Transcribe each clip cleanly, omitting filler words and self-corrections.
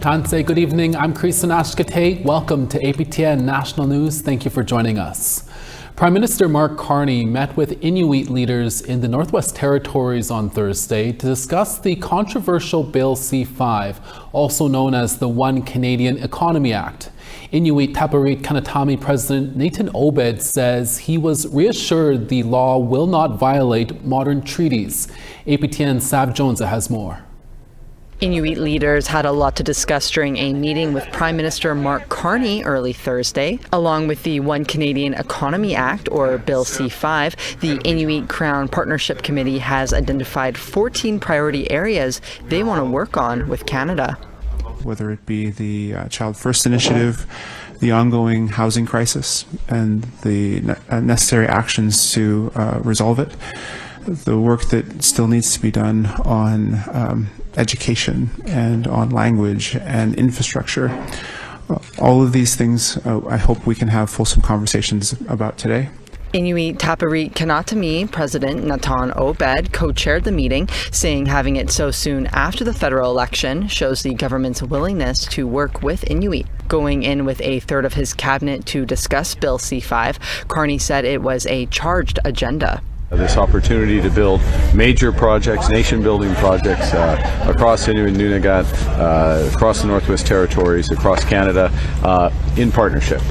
Tanse, good evening. I'm Kristen Ashkate. Welcome to APTN National News. Thank you for joining us. Prime Minister Mark Carney met with Inuit leaders in the Northwest Territories on Thursday to discuss the controversial Bill C-5, also known as the One Canadian Economy Act. Inuit Tapiriit Kanatami President Nathan Obed says he was reassured the law will not violate modern treaties. APTN Sav Jones has more. Inuit leaders had a lot to discuss during a meeting with Prime Minister Mark Carney early Thursday. Along with the One Canadian Economy Act, or Bill C-5, the Inuit Crown Partnership Committee has identified 14 priority areas they want to work on with Canada. Whether it be the Child First Initiative, the ongoing housing crisis, and the necessary actions to resolve it, the work that still needs to be done on education and on language and infrastructure. All of these things I hope we can have fulsome conversations about today. Inuit Tapiriit Kanatami President Nathan Obed co-chaired the meeting, saying having it so soon after the federal election shows the government's willingness to work with Inuit. Going in with a third of his cabinet to discuss Bill C-5, Carney said it was a charged agenda. This opportunity to build major projects, nation-building projects across Inuvik, across the Northwest Territories, across Canada, in partnership.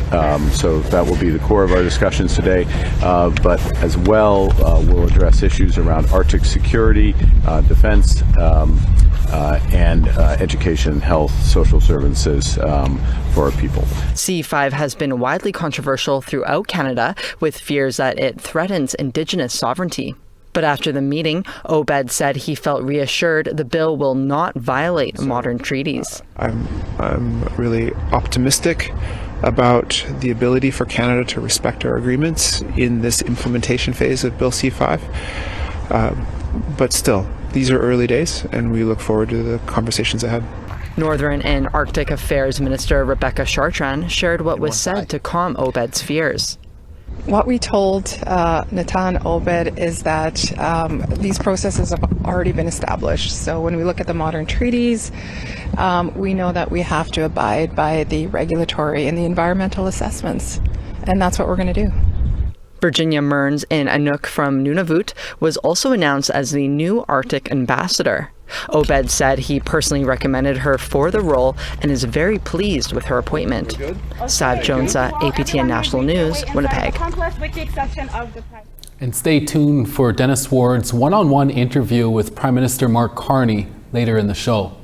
So that will be the core of our discussions today, but as well we'll address issues around Arctic security, defense, and education, health, social services for our people. C-5 has been widely controversial throughout Canada, with fears that it threatens Indigenous sovereignty. But after the meeting, Obed said he felt reassured the bill will not violate modern treaties. I'm really optimistic about the ability for Canada to respect our agreements in this implementation phase of Bill C-5. But still, these are early days, and we look forward to the conversations ahead. Northern and Arctic Affairs Minister Rebecca Chartrand shared what was said to calm Obed's fears. What we told Nathan Obed is that these processes have already been established. So when we look at the modern treaties, we know that we have to abide by the regulatory and the environmental assessments, and that's what we're going to do. Virginia Mearns in Inuvik from Nunavut was also announced as the new Arctic ambassador. Obed said he personally recommended her for the role and is very pleased with her appointment. Sav Jones, APTN National News, Winnipeg. And stay tuned for Dennis Ward's one-on-one interview with Prime Minister Mark Carney later in the show.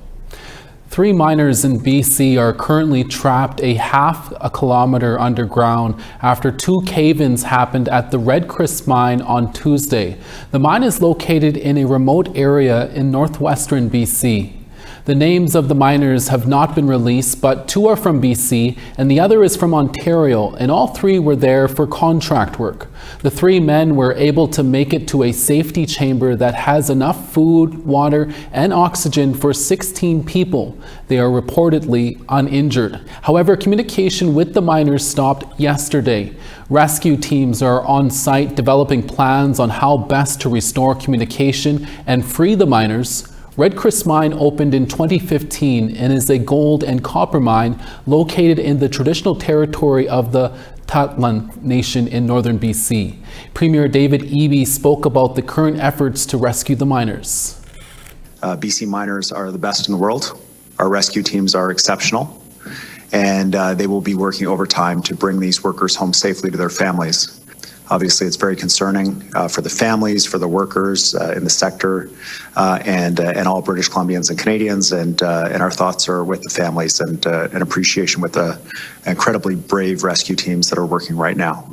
3 miners in BC are currently trapped a half a kilometer underground after 2 cave-ins happened at the Red Chris mine on Tuesday. The mine is located in a remote area in northwestern BC. The names of the miners have not been released, but 2 are from BC and the other is from Ontario, and all 3 were there for contract work. The 3 men were able to make it to a safety chamber that has enough food, water, and oxygen for 16 people. They are reportedly uninjured. However, communication with the miners stopped yesterday. Rescue teams are on site developing plans on how best to restore communication and free the miners. Red Chris Mine opened in 2015 and is a gold and copper mine located in the traditional territory of the Tatlan Nation in northern BC. Premier David Eby spoke about the current efforts to rescue the miners. BC miners are the best in the world. Our rescue teams are exceptional, and they will be working overtime to bring these workers home safely to their families. Obviously, it's very concerning for the families, for the workers in the sector, and all British Columbians and Canadians. And our thoughts are with the families and appreciation with the incredibly brave rescue teams that are working right now.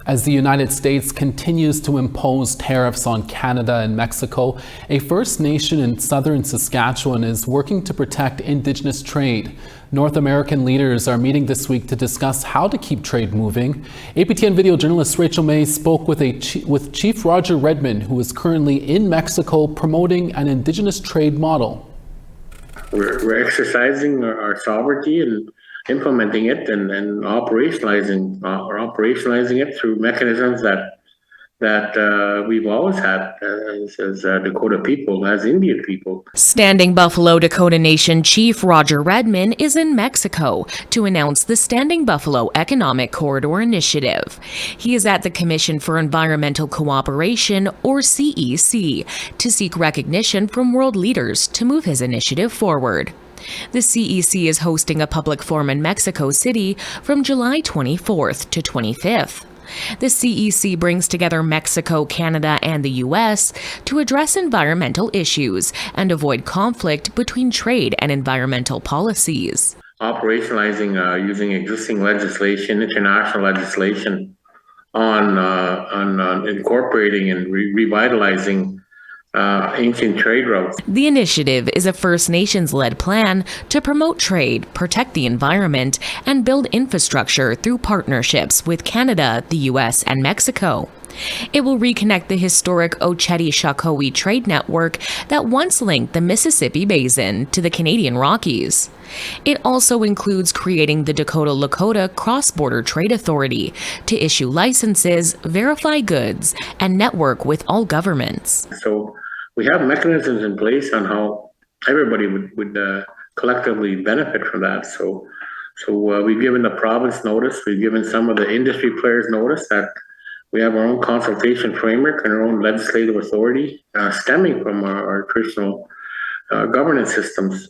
As the United States continues to impose tariffs on Canada and Mexico, a First Nation in southern Saskatchewan is working to protect Indigenous trade. North American leaders are meeting this week to discuss how to keep trade moving. APTN video journalist Rachel May spoke with Chief Roger Redmond, who is currently in Mexico promoting an Indigenous trade model. We're exercising our sovereignty and implementing it and operationalizing it through mechanisms that that we've always had as Dakota people, as Indian people. Standing Buffalo Dakota Nation Chief Roger Redman is in Mexico to announce the Standing Buffalo Economic Corridor Initiative. He is at the Commission for Environmental Cooperation, or CEC, to seek recognition from world leaders to move his initiative forward. The CEC is hosting a public forum in Mexico City from July 24th to 25th. The CEC brings together Mexico, Canada, and the U.S. to address environmental issues and avoid conflict between trade and environmental policies. Operationalizing using existing legislation, international legislation, on incorporating and revitalizing ancient trade routes. The initiative is a First Nations-led plan to promote trade, protect the environment, and build infrastructure through partnerships with Canada, the U.S., and Mexico. It will reconnect the historic Oceti-Sakowin trade network that once linked the Mississippi Basin to the Canadian Rockies. It also includes creating the Dakota-Lakota Cross-Border Trade Authority to issue licenses, verify goods, and network with all governments. So we have mechanisms in place on how everybody would collectively benefit from that. So we've given the province notice, we've given some of the industry players notice that we have our own consultation framework and our own legislative authority stemming from our traditional governance systems.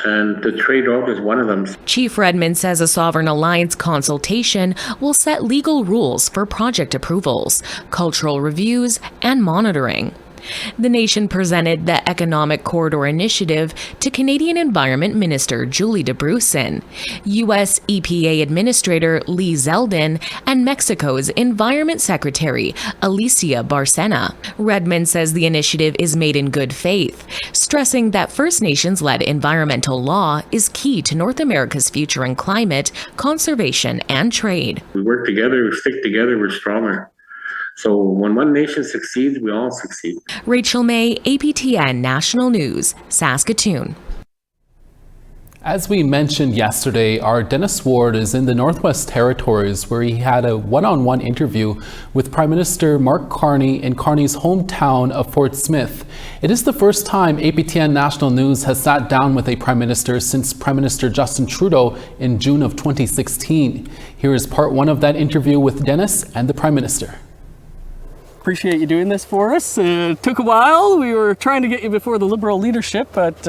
And the trade route is one of them. Chief Redman says a Sovereign Alliance consultation will set legal rules for project approvals, cultural reviews, and monitoring. The nation presented the Economic Corridor Initiative to Canadian Environment Minister Julie DeBruson, U.S. EPA Administrator Lee Zeldin, and Mexico's Environment Secretary Alicia Barcena. Redman says the initiative is made in good faith, stressing that First Nations-led environmental law is key to North America's future in climate, conservation, and trade. We work together, we stick together, we're stronger. So when one nation succeeds, we all succeed. Rachel May, APTN National News, Saskatoon. As we mentioned yesterday, our Dennis Ward is in the Northwest Territories, where he had a one-on-one interview with Prime Minister Mark Carney in Carney's hometown of Fort Smith. It is the first time APTN National News has sat down with a Prime Minister since Prime Minister Justin Trudeau in June of 2016. Here is part one of that interview with Dennis and the Prime Minister. Appreciate you doing this for us. It took a while. We were trying to get you before the Liberal leadership, but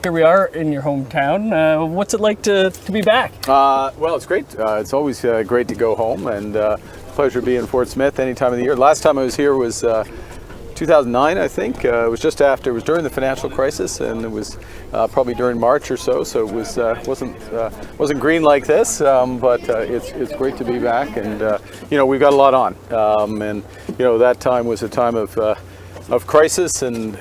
here we are in your hometown. What's it like to be back? Well, it's great. It's always great to go home, and pleasure to be in Fort Smith any time of the year. Last time I was here was 2009, I think. It was just after. It was during the financial crisis, and it was probably during March or so. So it was wasn't green like this, but it's great to be back, and we've got a lot on, and that time was a time of crisis, and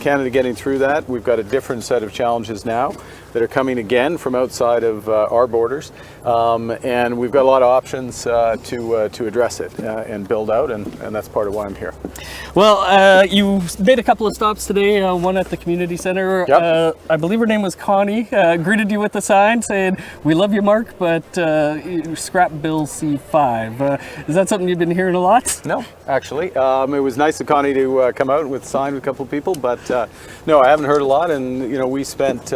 Canada getting through that. We've got a different set of challenges now that are coming again from outside of our borders, and we've got a lot of options to address it and build out, and that's part of why I'm here. Well, you made a couple of stops today, one at the community center. Yep. I believe her name was Connie, greeted you with a sign saying, "We love you, Mark, but you scrap Bill C-5." Is that something you've been hearing a lot? No, actually. It was nice of Connie to come out with a sign with a couple of people, but no, I haven't heard a lot, and we spent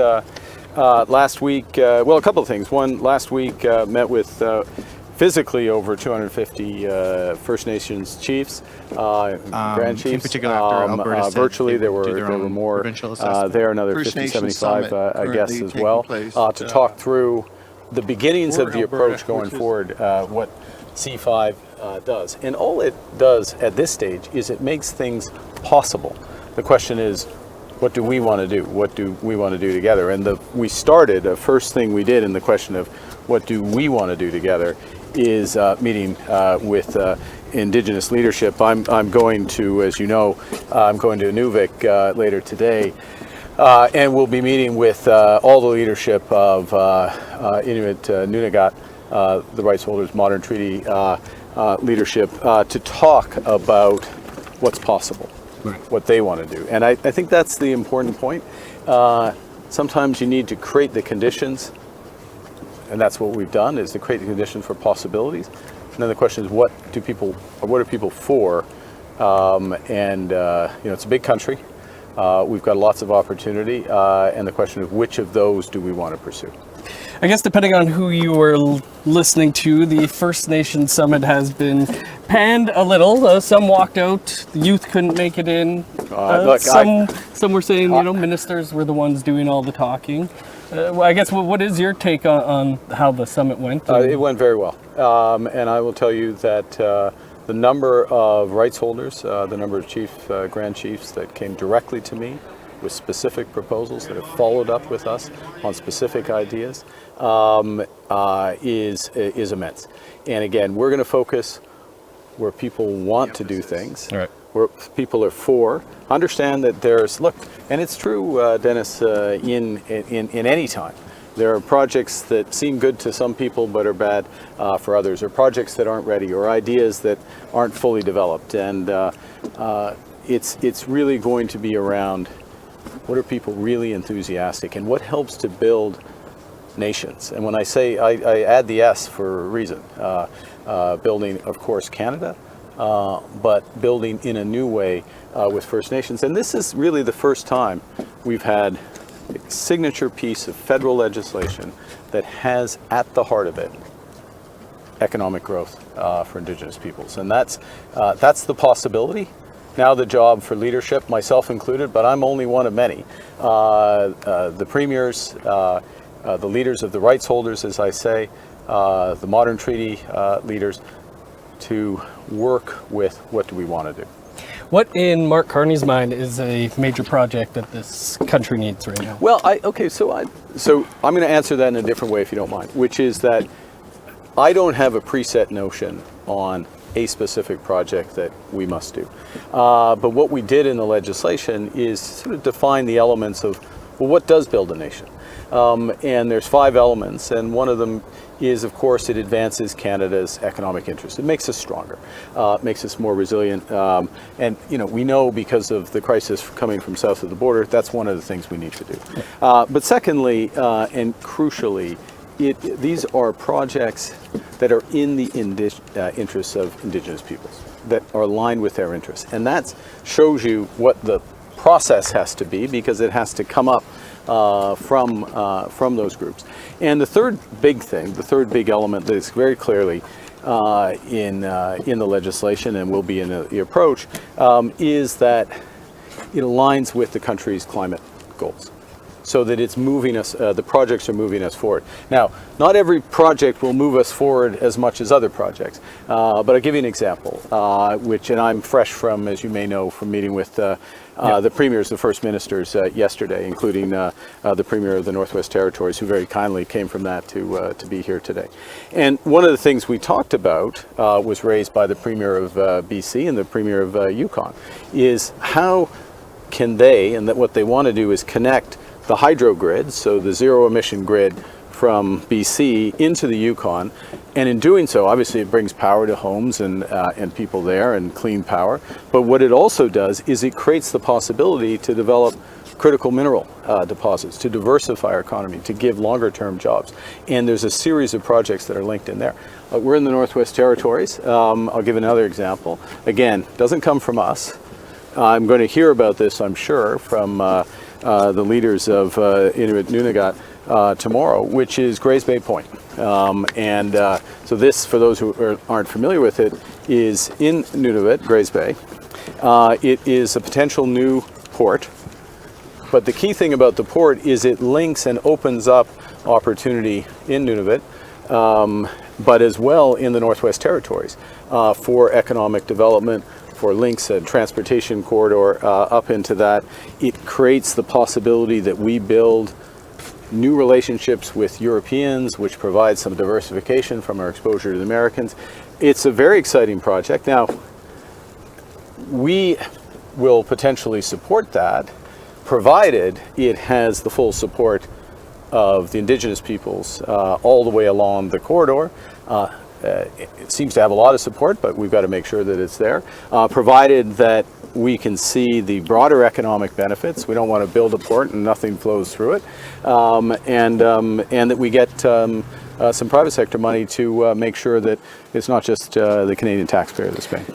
last week, a couple of things. One, last week met with physically over 250 First Nations chiefs, Grand Chiefs. In particular, after Alberta virtually, there were more there, another 50, 75 guests as well, to talk through the beginnings of the approach going forward, what C5 does. And all it does at this stage is it makes things possible. The question is, what do we want to do? What do we want to do together? And we started, the first thing we did in the question of what do we want to do together is meeting with Indigenous leadership. I'm going to, as you know, I'm going to Inuvik later today, and we'll be meeting with all the leadership of Inuit N.W.T, the rights holders, modern treaty leadership, to talk about what's possible. Right. What they want to do. And I think that's the important point. Sometimes you need to create the conditions, and that's what we've done, is to create the conditions for possibilities. And then the question is, what are people for It's a big country. We've got lots of opportunity, and the question of which of those do we want to pursue? I guess depending on who you were listening to, the First Nations Summit has been panned a little. Some walked out. The youth couldn't make it in. Some were saying, ministers were the ones doing all the talking. I guess what is your take on how the summit went? It went very well, and I will tell you that the number of rights holders, the number of Grand Chiefs that came directly to me with specific proposals that have followed up with us on specific ideas is immense. And again, we're going to focus where people want to do things, right, where people are for. Understand that and it's true, Dennis, in any time. There are projects that seem good to some people but are bad for others, or projects that aren't ready, or ideas that aren't fully developed. And it's really going to be around what are people really enthusiastic and what helps to build nations. And when I say, I add the S for a reason. Building, of course, Canada, but building in a new way with First Nations. And this is really the first time we've had a signature piece of federal legislation that has at the heart of it economic growth for Indigenous peoples. And that's the possibility. Now the job for leadership, myself included, but I'm only one of many. The premiers, the leaders of the rights holders, as I say, the modern treaty leaders, to work with what do we want to do. What in Mark Carney's mind is a major project that this country needs right now? Well, so I'm going to answer that in a different way if you don't mind, which is that I don't have a preset notion on a specific project that we must do. But what we did in the legislation is sort of define the elements of, well, what does build a nation? And there's 5 elements, and one of them is, of course, it advances Canada's economic interests. It makes us stronger, makes us more resilient. And, we know because of the crisis coming from south of the border, that's one of the things we need to do. But secondly, and crucially, these are projects that are in the interests of Indigenous peoples, that are aligned with their interests. And that shows you what the process has to be, because it has to come up from those groups. And the third big thing, the third big element that is very clearly in the legislation and will be in the approach is that it aligns with the country's climate goals, so that it's moving us, the projects are moving us forward. Now, not every project will move us forward as much as other projects, but I'll give you an example, and I'm fresh from, as you may know, from meeting with the premiers, the first ministers yesterday, including the premier of the Northwest Territories, who very kindly came from that to be here today. And one of the things we talked about was raised by the premier of BC and the premier of Yukon, is how can they, and that what they want to do is connect the hydro grid, so the zero emission grid from BC into the Yukon, and in doing so, obviously it brings power to homes and people there, and clean power. But what it also does is it creates the possibility to develop critical mineral deposits, to diversify our economy, to give longer term jobs. And there's a series of projects that are linked in there. We're in the Northwest Territories. I'll give another example. Again, doesn't come from us. I'm going to hear about this, I'm sure, from the leaders of Inuit Nunagat tomorrow, which is Grays Bay Point. So this, for those who aren't familiar with it, is in Nunavut, Grays Bay. It is a potential new port, but the key thing about the port is it links and opens up opportunity in Nunavut, but as well in the Northwest Territories for economic development, for links and transportation corridor up into that. It creates the possibility that we build new relationships with Europeans, which provides some diversification from our exposure to the Americans. It's a very exciting project. Now, we will potentially support that, provided it has the full support of the Indigenous peoples all the way along the corridor. It seems to have a lot of support, but we've got to make sure that it's there, provided that we can see the broader economic benefits. We don't want to build a port and nothing flows through it, and that we get some private sector money to make sure that it's not just the Canadian taxpayer that's paying.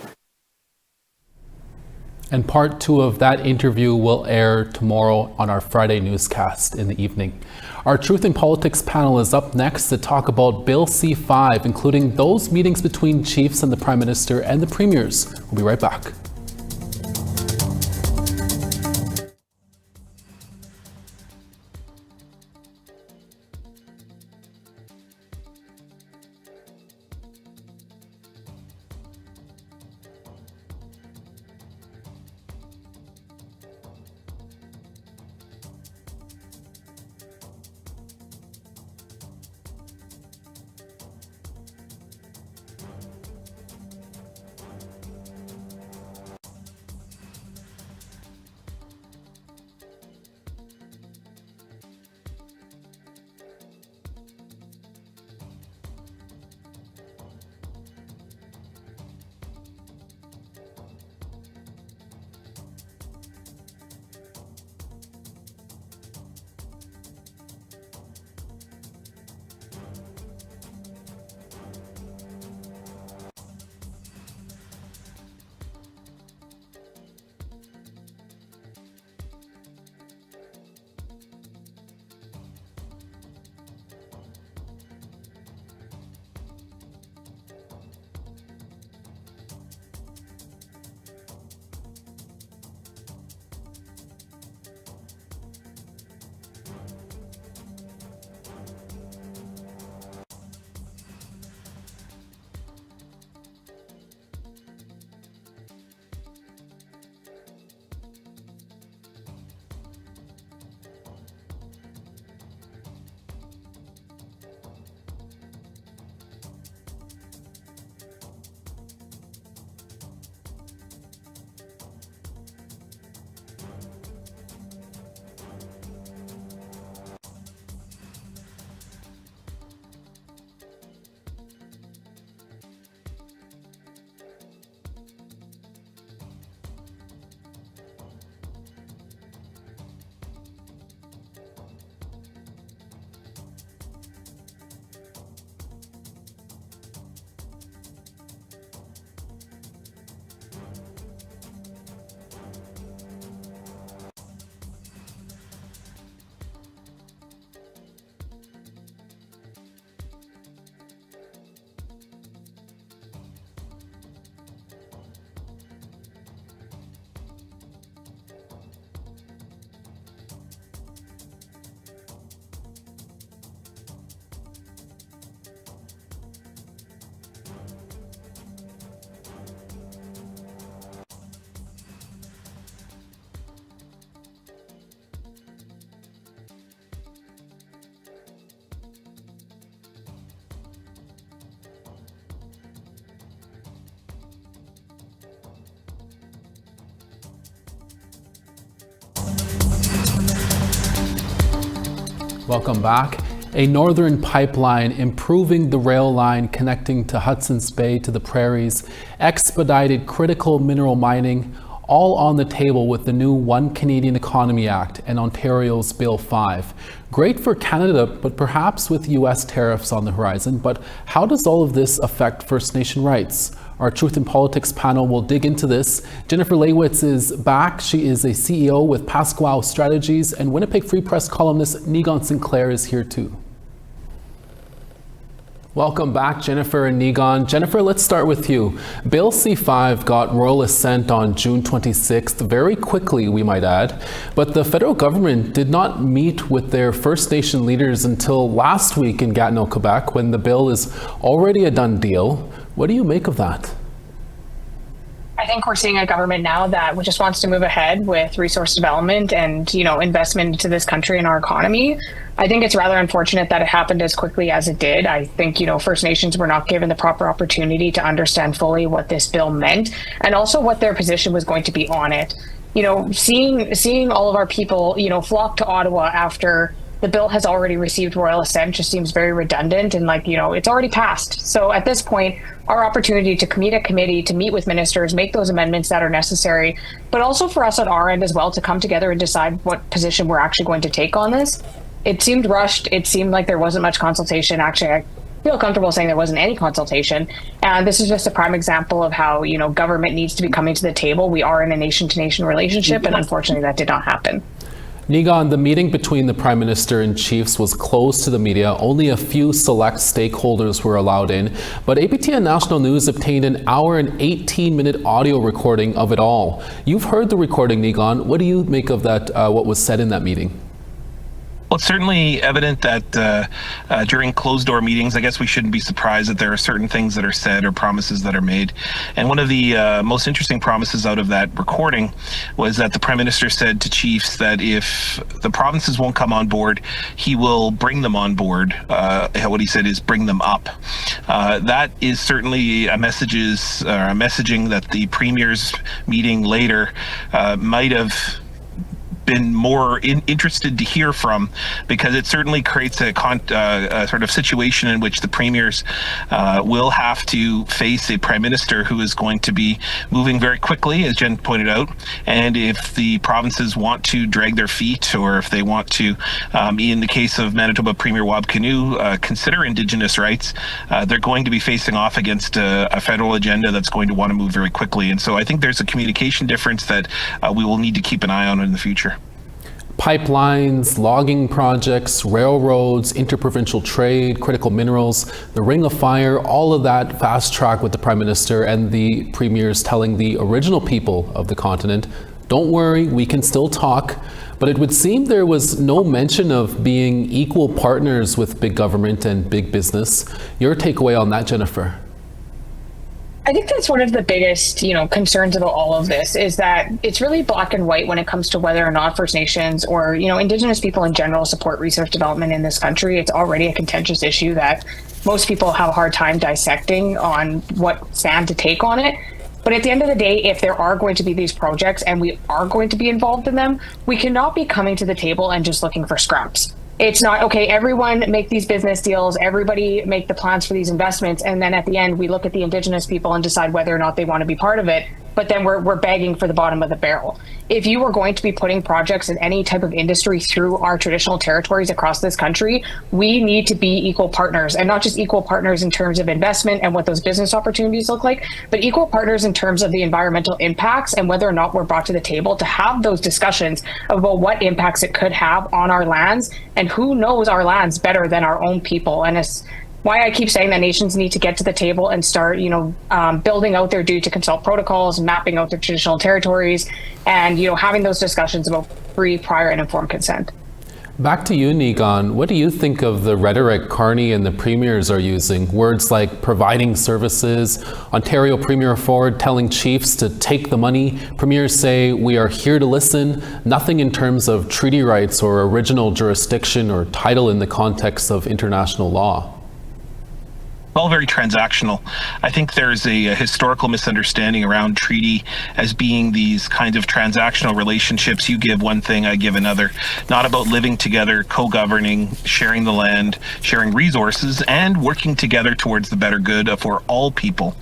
And part 2 of that interview will air tomorrow on our Friday newscast in the evening. Our Truth in Politics panel is up next to talk about Bill C-5, including those meetings between chiefs and the Prime Minister and the premiers. We'll be right back. Welcome back. A northern pipeline improving the rail line connecting to Hudson's Bay to the prairies, expedited critical mineral mining, all on the table with the new One Canadian Economy Act and Ontario's Bill 5. Great for Canada, but perhaps with US tariffs on the horizon. But how does all of this affect First Nation rights? Our Truth in Politics panel will dig into this. Jennifer Leywitz is back. She is a CEO with Pasquale Strategies, and Winnipeg Free Press columnist Negon Sinclair is here too. Welcome back, Jennifer and Negon. Jennifer, let's start with you. Bill C-5 got royal assent on June 26th, very quickly, we might add. But the federal government did not meet with their First Nation leaders until last week in Gatineau, Quebec, when the bill is already a done deal. What do you make of that? I think we're seeing a government now that just wants to move ahead with resource development and, investment into this country and our economy. I think it's rather unfortunate that it happened as quickly as it did. I think, First Nations were not given the proper opportunity to understand fully what this bill meant and also what their position was going to be on it. Seeing all of our people, flock to Ottawa after the bill has already received royal assent just seems very redundant and it's already passed. So at this point, our opportunity to meet a committee, to meet with ministers, make those amendments that are necessary, but also for us on our end as well to come together and decide what position we're actually going to take on this. It seemed rushed. It seemed like there wasn't much consultation. Actually, feel comfortable saying there wasn't any consultation. And this is just a prime example of how, government needs to be coming to the table. We are in a nation-to-nation relationship, and unfortunately that did not happen. Niigaan, the meeting between the Prime Minister and chiefs was closed to the media. Only a few select stakeholders were allowed in. But APTN National News obtained an hour and 18-minute audio recording of it all. You've heard the recording, Niigaan. What do you make of that, what was said in that meeting? Well, it's certainly evident that during closed-door meetings, I guess we shouldn't be surprised that there are certain things that are said or promises that are made. And one of the most interesting promises out of that recording was that the Prime Minister said to chiefs that if the provinces won't come on board, he will bring them on board. What he said is bring them up. That is certainly a messaging that the Premier's meeting later might have been more interested to hear from, because it certainly creates a sort of situation in which the premiers will have to face a prime minister who is going to be moving very quickly, as Jen pointed out. And if the provinces want to drag their feet, or if they want to, in the case of Manitoba Premier Wab Kinew, consider Indigenous rights, they're going to be facing off against a federal agenda that's going to want to move very quickly. And so I think there's a communication difference that we will need to keep an eye on in the future. Pipelines, logging projects, railroads, interprovincial trade, critical minerals, the Ring of Fire, all of that fast-track with the Prime Minister and the Premiers telling the original people of the continent, don't worry, we can still talk. But it would seem there was no mention of being equal partners with big government and big business. Your takeaway on that, Jennifer? I think that's one of the biggest, concerns about all of this, is that it's really black and white when it comes to whether or not First Nations or, Indigenous people in general support research development in this country. It's already a contentious issue that most people have a hard time dissecting on what stand to take on it. But at the end of the day, if there are going to be these projects and we are going to be involved in them, we cannot be coming to the table and just looking for scraps. It's not, okay, everyone make these business deals, everybody make the plans for these investments, and then at the end we look at the Indigenous people and decide whether or not they want to be part of it, but then we're begging for the bottom of the barrel. If you were going to be putting projects in any type of industry through our traditional territories across this country, we need to be equal partners, and not just equal partners in terms of investment and what those business opportunities look like, but equal partners in terms of the environmental impacts and whether or not we're brought to the table to have those discussions about what impacts it could have on our lands, and who knows our lands better than our own people. And it's why I keep saying that nations need to get to the table and start, building out their due to consult protocols, mapping out their traditional territories, and, having those discussions about free, prior, and informed consent. Back to you, Niigaan. What do you think of the rhetoric Carney and the premiers are using? Words like providing services, Ontario Premier Ford telling chiefs to take the money. Premiers say we are here to listen. Nothing in terms of treaty rights or original jurisdiction or title in the context of international law. All very transactional. I think there's a historical misunderstanding around treaty as being these kinds of transactional relationships. You give one thing, I give another. Not about living together, co-governing, sharing the land, sharing resources, and working together towards the better good for all people.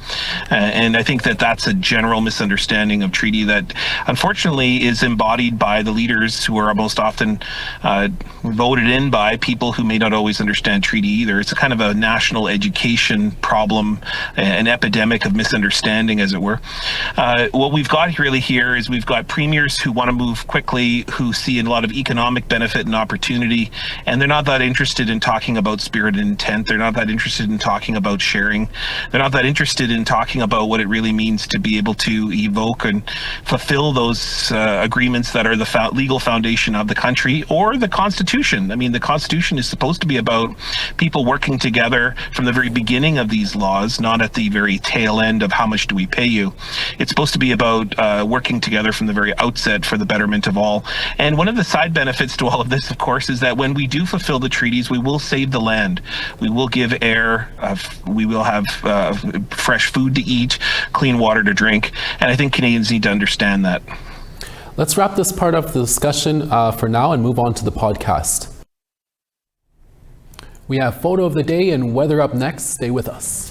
And I think that that's a general misunderstanding of treaty that unfortunately is embodied by the leaders who are most often voted in by people who may not always understand treaty either. It's a kind of a national education problem, an epidemic of misunderstanding, as it were. What we've got really here is we've got premiers who want to move quickly, who see a lot of economic benefit and opportunity, and they're not that interested in talking about spirit and intent. They're not that interested in talking about sharing. They're not that interested in talking about what it really means to be able to evoke and fulfill those agreements that are the legal foundation of the country or the Constitution. I mean, the Constitution is supposed to be about people working together from the very beginning of these laws, not at the very tail end of how much do we pay you. It's supposed to be about working together from the very outset for the betterment of all. And one of the side benefits to all of this, of course, is that when we do fulfill the treaties, we will save the land. We will give air. We will have fresh food to eat, clean water to drink. And I think Canadians need to understand that. Let's wrap this part of the discussion for now and move on to the podcast. We have photo of the day and weather up next. Stay with us.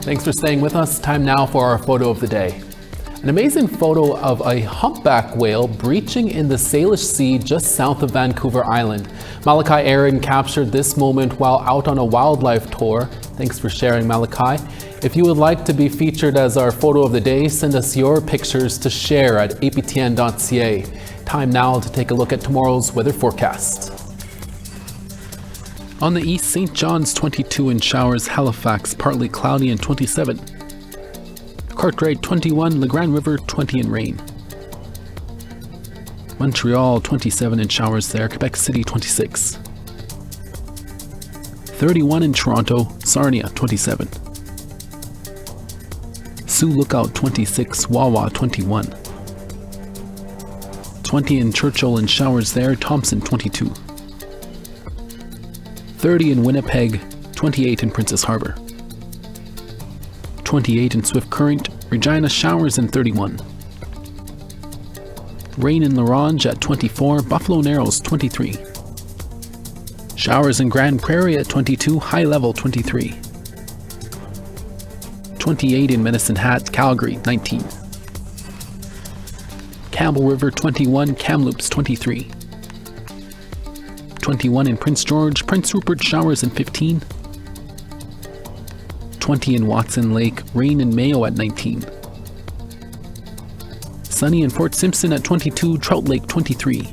Thanks for staying with us. Time now for our photo of the day. An amazing photo of a humpback whale breaching in the Salish Sea just south of Vancouver Island. Malachi Aaron captured this moment while out on a wildlife tour. Thanks for sharing, Malachi. If you would like to be featured as our photo of the day, send us your pictures to share at aptn.ca. Time now to take a look at tomorrow's weather forecast. On the east, St. John's 22 in showers, Halifax partly cloudy and 27. Cartwright 21, Le Grand River 20 in rain. Montreal 27 in showers there, Quebec City 26. 31 in Toronto, Sarnia 27. Sioux Lookout 26, Wawa 21. 20 in Churchill in showers there, Thompson 22. 30 in Winnipeg, 28 in Princess Harbour. 28 in Swift Current, Regina showers and 31. Rain in La Ronge at 24, Buffalo Narrows 23. Showers in Grand Prairie at 22, High Level 23. 28 in Medicine Hat, Calgary 19. Campbell River 21, Kamloops 23. 21 in Prince George, Prince Rupert showers and 15. 20 in Watson Lake, rain in Mayo at 19. Sunny in Fort Simpson at 22, Trout Lake 23.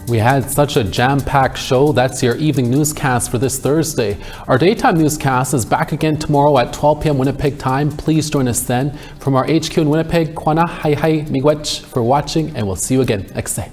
We had such a jam-packed show. That's your evening newscast for this Thursday. Our daytime newscast is back again tomorrow at 12 p.m. Winnipeg time. Please join us then. From our HQ in Winnipeg, Kwana Hai Hai Miigwech for watching, and we'll see you again next day.